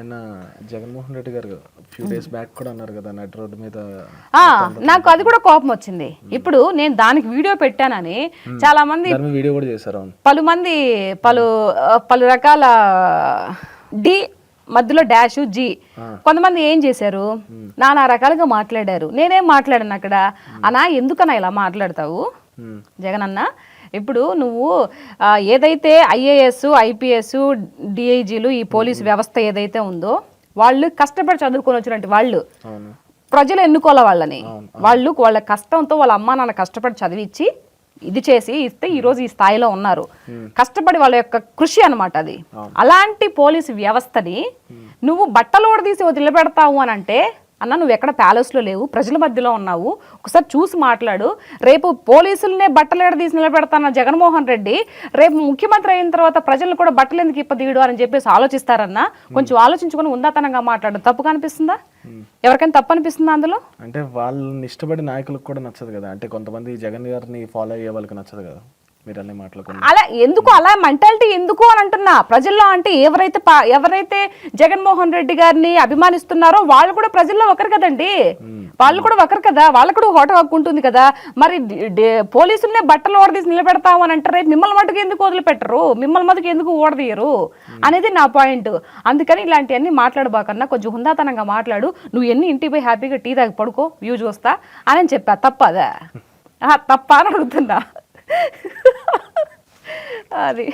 నిన్న జగన్మోహన్ రెడ్డి గారు few days back కూడా అన్నారు కదా నడి రోడ్డు మీద నాకు అది కూడా కోపం వచ్చింది. ఇప్పుడు నేను దానికి వీడియో పెట్టానని చాలా మంది వీడియో కూడా చేశారు. పలుమంది పలు రకాల డి మధ్యలో డాష్ జీ కొంతమంది ఏం చేశారు, నానా రకాలుగా మాట్లాడారు. నేనేం మాట్లాడాను అక్కడ, అన్నా ఎందుకన్నా ఇలా మాట్లాడతావు జగన్ అన్న? ఇప్పుడు నువ్వు ఏదైతే ఐఏఎస్ ఐపీఎస్ డిఐజీలు ఈ పోలీసు వ్యవస్థ ఏదైతే ఉందో వాళ్ళు కష్టపడి చదువుకొని వచ్చినట్టు వాళ్ళు ప్రజలు ఎన్నుకోవాలి వాళ్ళని. వాళ్ళ కష్టంతో వాళ్ళ అమ్మా నాన్న కష్టపడి చదివించి ఇది చేసి ఇస్తే ఈరోజు ఈ స్థాయిలో ఉన్నారు. కష్టపడి వాళ్ళ యొక్క కృషి అనమాట అది. అలాంటి పోలీసు వ్యవస్థని నువ్వు బట్టలోడ తీసి వదిలిపెడతావు అని అంటే, అన్న నువ్వు ఎక్కడ ప్యాలెస్లో లేవు, ప్రజల మధ్యలో ఉన్నావు, ఒకసారి చూసి మాట్లాడు. రేపు పోలీసులనే బట్టలేడ తీసి నిలబెడతాన్న జగన్మోహన్ రెడ్డి రేపు ముఖ్యమంత్రి అయిన తర్వాత ప్రజలు కూడా బట్టలు ఎందుకు ఇప్పదీయడు అని చెప్పేసి ఆలోచిస్తారన్నా. కొంచెం ఆలోచించుకొని ఉందాతనంగా మాట్లాడు. తప్పు కనిపిస్తుందా? ఎవరికైనా తప్పు అనిపిస్తుందా అందులో? అంటే వాళ్ళని ఇష్టపడే నాయకులకు కూడా నచ్చదు కదా. అంటే కొంతమంది జగన్ గారిని ఫాలో అయ్యే వాళ్ళకి నచ్చదు కదా. అలా ఎందుకు, అలా మెంటాలిటీ ఎందుకు అని అంటున్నా. ప్రజల్లో అంటే ఎవరైతే జగన్మోహన్ రెడ్డి గారిని అభిమానిస్తున్నారో వాళ్ళు కూడా ప్రజల్లో ఒకరు కదండి. వాళ్ళు కూడా ఒకరు కదా, వాళ్ళకు కూడా హోటల్ హక్కు ఉంటుంది కదా. మరి పోలీసులనే బట్టలు ఓడదీసి నిలబెడతావు అని అంటే రేపు మిమ్మల్ని మటుకు ఎందుకు వదిలిపెట్టరు, మిమ్మల్ని మటుకు ఎందుకు ఓడదీయరు అనేది నా పాయింట్. అందుకని ఇలాంటివన్నీ మాట్లాడబాకన్నా కొంచెం హుందాతనంగా మాట్లాడు. నువ్వు ఇంటికి పోయి హ్యాపీగా టీ తాగి పడుకో, వ్యూ చూస్తా అని చెప్పా. తప్పదా? తప్ప అని అడుగుతున్నా. అది